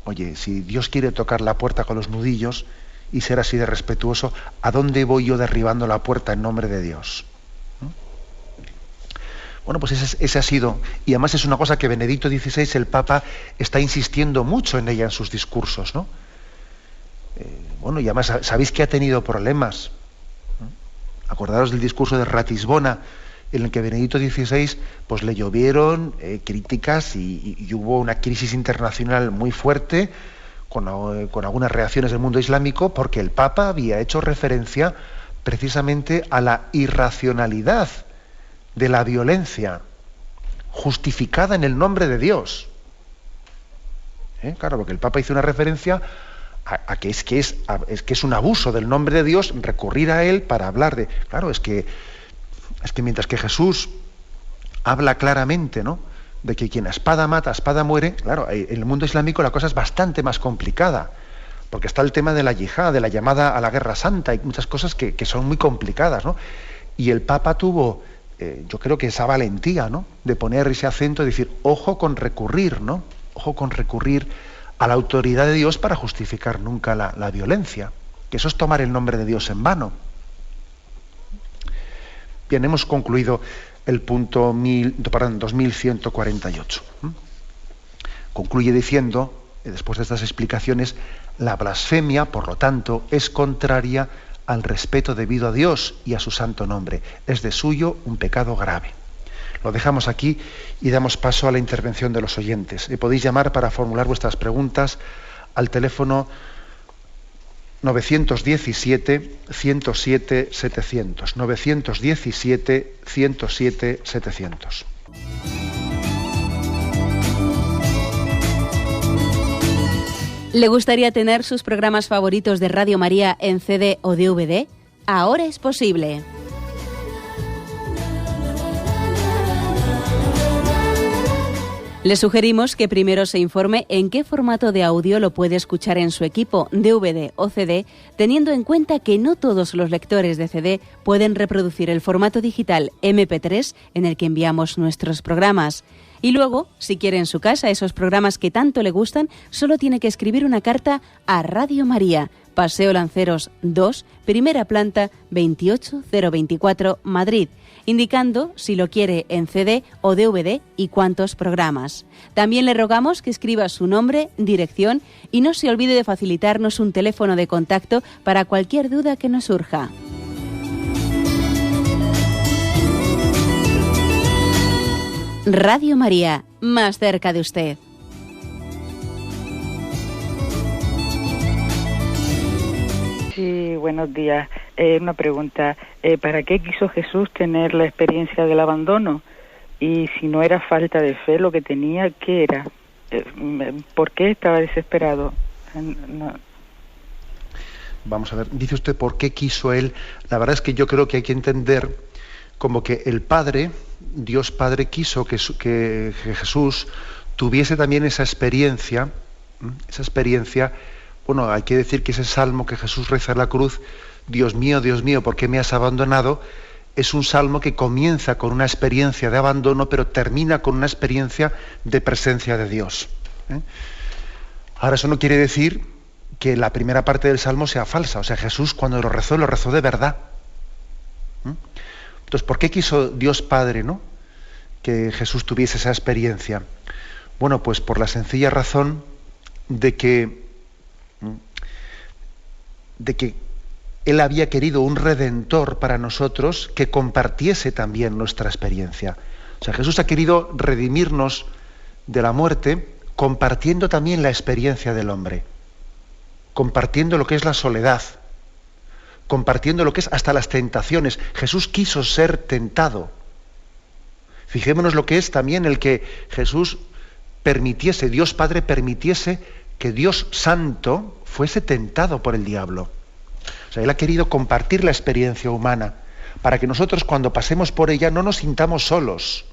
Oye, si Dios quiere tocar la puerta con los nudillos y ser así de respetuoso, ¿a dónde voy yo derribando la puerta en nombre de Dios? Bueno, pues ese ha sido, y además es una cosa que Benedicto XVI, el Papa, está insistiendo mucho en ella en sus discursos, ¿no? Bueno, y además sabéis que ha tenido problemas. Acordaros del discurso de Ratisbona, en el que Benedicto XVI pues le llovieron críticas y hubo una crisis internacional muy fuerte con algunas reacciones del mundo islámico, porque el Papa había hecho referencia precisamente a la irracionalidad de la violencia justificada en el nombre de Dios. Claro, porque el Papa hizo una referencia a que es un abuso del nombre de Dios recurrir a él para hablar de... Claro, es que mientras que Jesús habla claramente, ¿no?, de que quien a espada mata, a espada muere, claro, en el mundo islámico la cosa es bastante más complicada, porque está el tema de la yihad, de la llamada a la guerra santa, hay muchas cosas que son muy complicadas, ¿no? Y el Papa tuvo, yo creo que esa valentía, ¿no?, de poner ese acento, de decir, ojo con recurrir, ¿no? Ojo con recurrir a la autoridad de Dios para justificar nunca la violencia, que eso es tomar el nombre de Dios en vano. Bien, hemos concluido el punto 2148. Concluye diciendo, después de estas explicaciones, la blasfemia, por lo tanto, es contraria al respeto debido a Dios y a su santo nombre. Es de suyo un pecado grave. Lo dejamos aquí y damos paso a la intervención de los oyentes. Podéis llamar para formular vuestras preguntas al teléfono 917-107-700. 917-107-700. ¿Le gustaría tener sus programas favoritos de Radio María en CD o DVD? Ahora es posible. Le sugerimos que primero se informe en qué formato de audio lo puede escuchar en su equipo, DVD o CD, teniendo en cuenta que no todos los lectores de CD pueden reproducir el formato digital MP3 en el que enviamos nuestros programas. Y luego, si quiere en su casa esos programas que tanto le gustan, solo tiene que escribir una carta a Radio María, Paseo Lanceros 2, primera planta, 28024, Madrid, indicando si lo quiere en CD o DVD y cuántos programas. También le rogamos que escriba su nombre, dirección y no se olvide de facilitarnos un teléfono de contacto para cualquier duda que nos surja. Radio María, más cerca de usted. Sí, buenos días. Una pregunta. ¿Para qué quiso Jesús tener la experiencia del abandono? Y si no era falta de fe lo que tenía, ¿qué era? ¿Por qué estaba desesperado? No. Vamos a ver, dice usted por qué quiso él. La verdad es que yo creo que hay que entender como que el Padre, Dios Padre, quiso que Jesús tuviese también esa experiencia. Bueno, hay que decir que ese salmo que Jesús reza en la cruz, Dios mío, ¿por qué me has abandonado?, es un salmo que comienza con una experiencia de abandono, pero termina con una experiencia de presencia de Dios. Ahora, eso no quiere decir que la primera parte del salmo sea falsa. O sea, Jesús cuando lo rezó de verdad. Entonces, ¿por qué quiso Dios Padre, que Jesús tuviese esa experiencia? Bueno, pues por la sencilla razón de que Él había querido un redentor para nosotros que compartiese también nuestra experiencia. O sea, Jesús ha querido redimirnos de la muerte compartiendo también la experiencia del hombre, compartiendo lo que es la soledad, compartiendo lo que es hasta las tentaciones. Jesús quiso ser tentado. Fijémonos lo que es también el que Jesús permitiese, Dios Padre permitiese que Dios Santo fuese tentado por el diablo. O sea, Él ha querido compartir la experiencia humana para que nosotros cuando pasemos por ella no nos sintamos solos.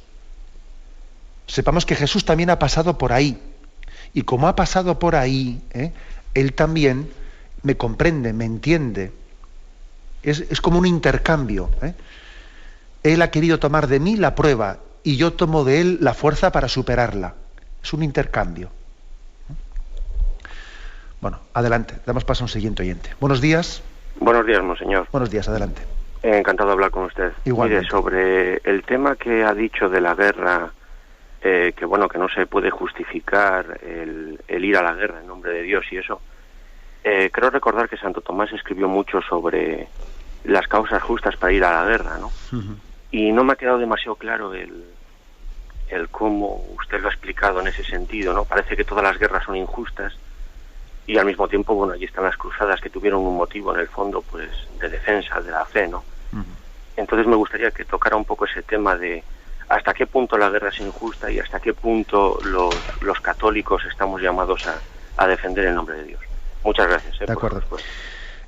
Sepamos que Jesús también ha pasado por ahí. Y como ha pasado por ahí, Él también me comprende, me entiende. Es como un intercambio. Él ha querido tomar de mí la prueba y yo tomo de Él la fuerza para superarla. Es un intercambio. Bueno, adelante, damos paso a un siguiente oyente. Buenos días. Buenos días, monseñor. Buenos días, adelante. Encantado de hablar con usted. Igualmente. Mire, sobre el tema que ha dicho de la guerra, que no se puede justificar el ir a la guerra en nombre de Dios y eso, creo recordar que Santo Tomás escribió mucho sobre las causas justas para ir a la guerra, ¿no? Uh-huh. Y no me ha quedado demasiado claro el cómo usted lo ha explicado en ese sentido, ¿no? Parece que todas las guerras son injustas y al mismo tiempo, allí están las cruzadas que tuvieron un motivo en el fondo, pues, de defensa de la fe, ¿no? Uh-huh. Entonces me gustaría que tocara un poco ese tema de hasta qué punto la guerra es injusta y hasta qué punto los católicos estamos llamados a defender el nombre de Dios. Muchas gracias. De acuerdo.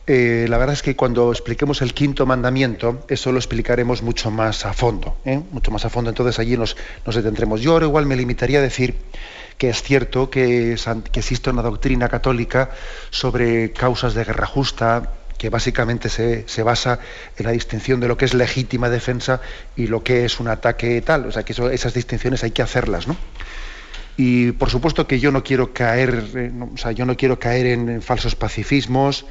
La verdad es que cuando expliquemos el quinto mandamiento, eso lo explicaremos mucho más a fondo, mucho más a fondo, entonces allí nos detendremos. Yo ahora igual me limitaría a decir que es cierto que existe una doctrina católica sobre causas de guerra justa, que básicamente se basa en la distinción de lo que es legítima defensa y lo que es un ataque tal. O sea, que esas distinciones hay que hacerlas, ¿no? Y por supuesto que yo no quiero caer en falsos pacifismos,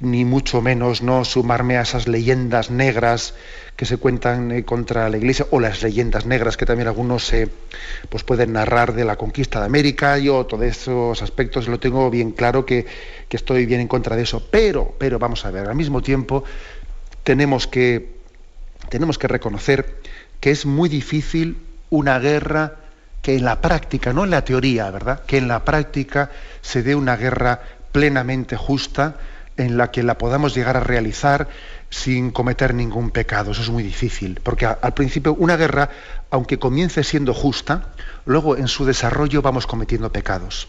ni mucho menos no sumarme a esas leyendas negras que se cuentan contra la Iglesia, o las leyendas negras que también algunos pues pueden narrar de la conquista de América. Yo todos esos aspectos lo tengo bien claro, que estoy bien en contra de eso, pero vamos a ver, al mismo tiempo tenemos que reconocer que es muy difícil una guerra que en la práctica, no en la teoría, ¿verdad?, que en la práctica se dé una guerra plenamente justa, en la que la podamos llegar a realizar sin cometer ningún pecado. Eso es muy difícil, porque al principio una guerra, aunque comience siendo justa, luego en su desarrollo vamos cometiendo pecados.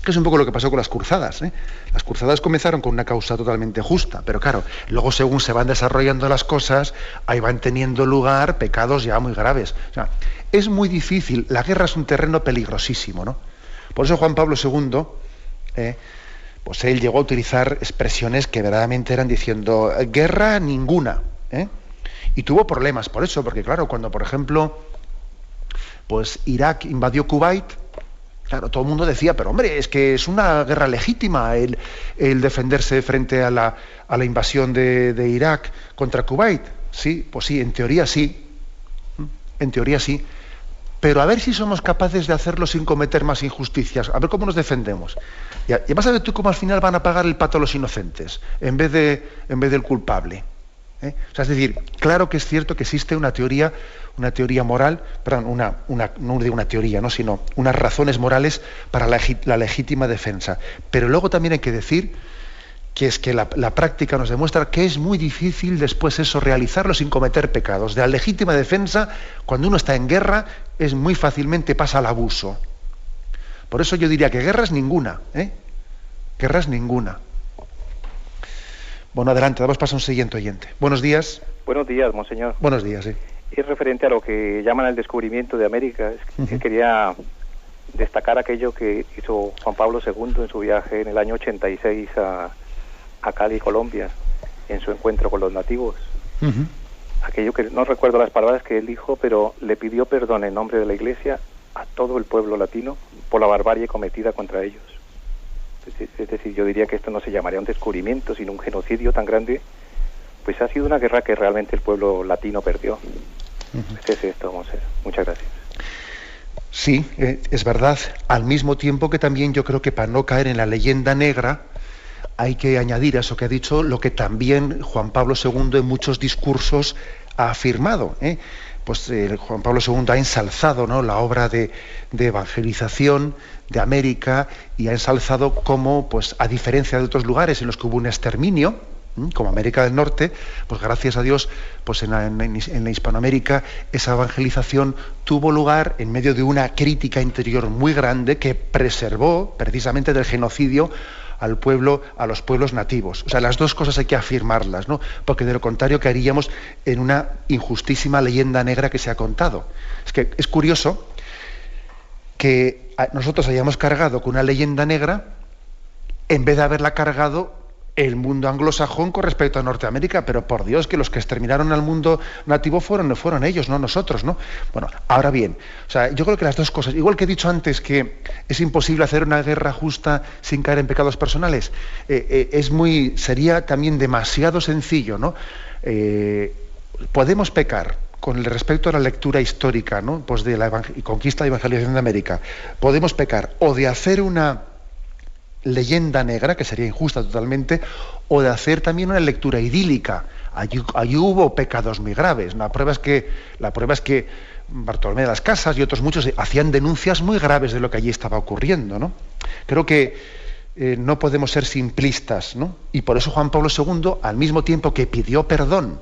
Que es un poco lo que pasó con las cruzadas, ¿eh? Las cruzadas comenzaron con una causa totalmente justa, pero claro, luego según se van desarrollando las cosas, ahí van teniendo lugar pecados ya muy graves. O sea, es muy difícil, la guerra es un terreno peligrosísimo, ¿no? Por eso Juan Pablo II, pues él llegó a utilizar expresiones que verdaderamente eran diciendo guerra ninguna, ¿eh? Y tuvo problemas por eso, porque claro, cuando por ejemplo, pues Irak invadió Kuwait, claro, todo el mundo decía, pero hombre, es que es una guerra legítima el defenderse frente a la invasión de Irak contra Kuwait. Sí, pues sí, en teoría sí. En teoría sí. Pero a ver si somos capaces de hacerlo sin cometer más injusticias. A ver cómo nos defendemos. Y vas a ver tú cómo al final van a pagar el pato los inocentes, en vez del culpable. O sea, es decir, claro que es cierto que existe una teoría moral, perdón, no digo una teoría, ¿no? Sino unas razones morales para la legítima defensa. Pero luego también hay que decir que es que la práctica nos demuestra que es muy difícil después eso realizarlo sin cometer pecados. De la legítima defensa, cuando uno está en guerra, es muy fácilmente pasa al abuso. Por eso yo diría que guerra es ninguna, ¿eh? Guerra es ninguna. Bueno, adelante, damos paso a un siguiente oyente. Buenos días. Buenos días, monseñor. Buenos días, sí. Es referente a lo que llaman el descubrimiento de América. Quería destacar aquello que hizo Juan Pablo II en su viaje en el año 86 a Cali, Colombia, en su encuentro con los nativos. Aquello que no recuerdo las palabras que él dijo, pero le pidió perdón en nombre de la Iglesia a todo el pueblo latino por la barbarie cometida contra ellos. Es decir, yo diría que esto no se llamaría un descubrimiento, sino un genocidio tan grande, pues ha sido una guerra que realmente el pueblo latino perdió. ¿Qué es esto, monseñor? Muchas gracias. Sí, es verdad. Al mismo tiempo que también yo creo que para no caer en la leyenda negra, hay que añadir a eso que ha dicho lo que también Juan Pablo II en muchos discursos ha afirmado, ¿eh? Pues Juan Pablo II ha ensalzado, ¿no?, la obra de evangelización de América y ha ensalzado cómo, pues a diferencia de otros lugares en los que hubo un exterminio, como América del Norte, pues gracias a Dios, pues en la Hispanoamérica esa evangelización tuvo lugar en medio de una crítica interior muy grande que preservó precisamente del genocidio a los pueblos nativos. O sea, las dos cosas hay que afirmarlas, ¿no? Porque de lo contrario caeríamos en una injustísima leyenda negra que se ha contado. Es que es curioso que nosotros hayamos cargado con una leyenda negra en vez de haberla cargado el mundo anglosajón con respecto a Norteamérica, pero por Dios, que los que exterminaron al mundo nativo fueron ellos, no nosotros, ¿no? Bueno, ahora bien, o sea, yo creo que las dos cosas, igual que he dicho antes que es imposible hacer una guerra justa sin caer en pecados personales, sería también demasiado sencillo, ¿no? Podemos pecar con el respecto a la lectura histórica, ¿no?, pues de la conquista y evangelización de América. Podemos pecar o de hacer una leyenda negra, que sería injusta totalmente, o de hacer también una lectura idílica. Allí hubo pecados muy graves. La prueba es que Bartolomé de las Casas y otros muchos hacían denuncias muy graves de lo que allí estaba ocurriendo, ¿no? Creo que no podemos ser simplistas, ¿no? Y por eso Juan Pablo II, al mismo tiempo que pidió perdón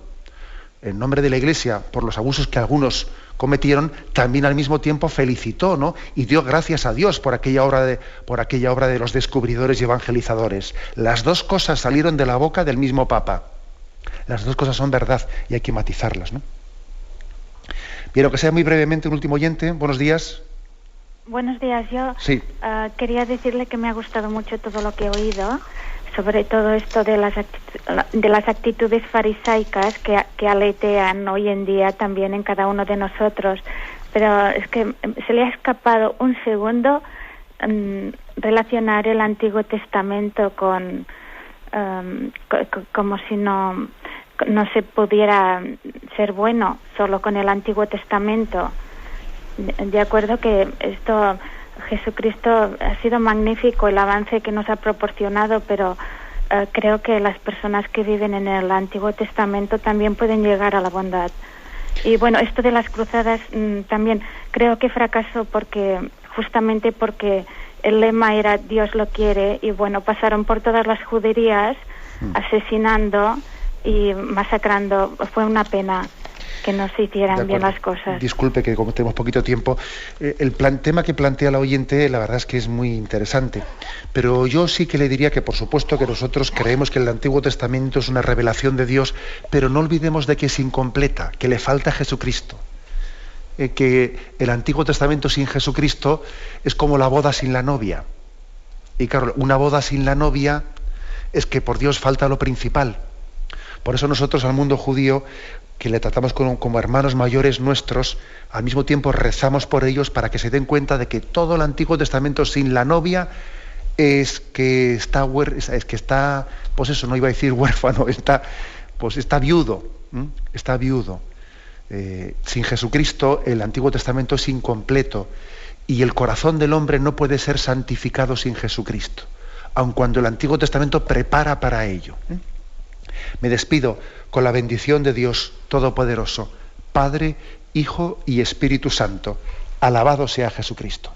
en nombre de la Iglesia por los abusos que algunos cometieron, también al mismo tiempo felicitó, ¿no?, y dio gracias a Dios por aquella obra de los descubridores y evangelizadores. Las dos cosas salieron de la boca del mismo Papa. Las dos cosas son verdad y hay que matizarlas, ¿no? Bien, que sea muy brevemente un último oyente. Buenos días. Buenos días. Yo sí. Quería decirle que me ha gustado mucho todo lo que he oído, sobre todo esto de las actitudes farisaicas que aletean hoy en día también en cada uno de nosotros. Pero es que se le ha escapado un segundo relacionar el Antiguo Testamento con como si no se pudiera ser bueno solo con el Antiguo Testamento. De acuerdo que esto, Jesucristo ha sido magnífico el avance que nos ha proporcionado, pero creo que las personas que viven en el Antiguo Testamento también pueden llegar a la bondad. Y bueno, esto de las cruzadas también creo que fracasó justamente porque el lema era Dios lo quiere, y bueno, pasaron por todas las juderías asesinando y masacrando. Fue una pena. que no se hicieran bien las cosas. Disculpe que como tenemos poquito tiempo, tema que plantea la oyente, la verdad es que es muy interesante, pero yo sí que le diría que por supuesto que nosotros creemos que el Antiguo Testamento es una revelación de Dios, pero no olvidemos de que es incompleta, que le falta Jesucristo. Que el Antiguo Testamento sin Jesucristo es como la boda sin la novia. Y claro, una boda sin la novia es que por Dios falta lo principal. Por eso nosotros al mundo judío, que le tratamos como hermanos mayores nuestros, al mismo tiempo rezamos por ellos para que se den cuenta de que todo el Antiguo Testamento sin la novia es que está, pues eso, no iba a decir huérfano, está viudo, está viudo. Sin Jesucristo el Antiguo Testamento es incompleto y el corazón del hombre no puede ser santificado sin Jesucristo, aun cuando el Antiguo Testamento prepara para ello. Me despido con la bendición de Dios Todopoderoso, Padre, Hijo y Espíritu Santo. Alabado sea Jesucristo.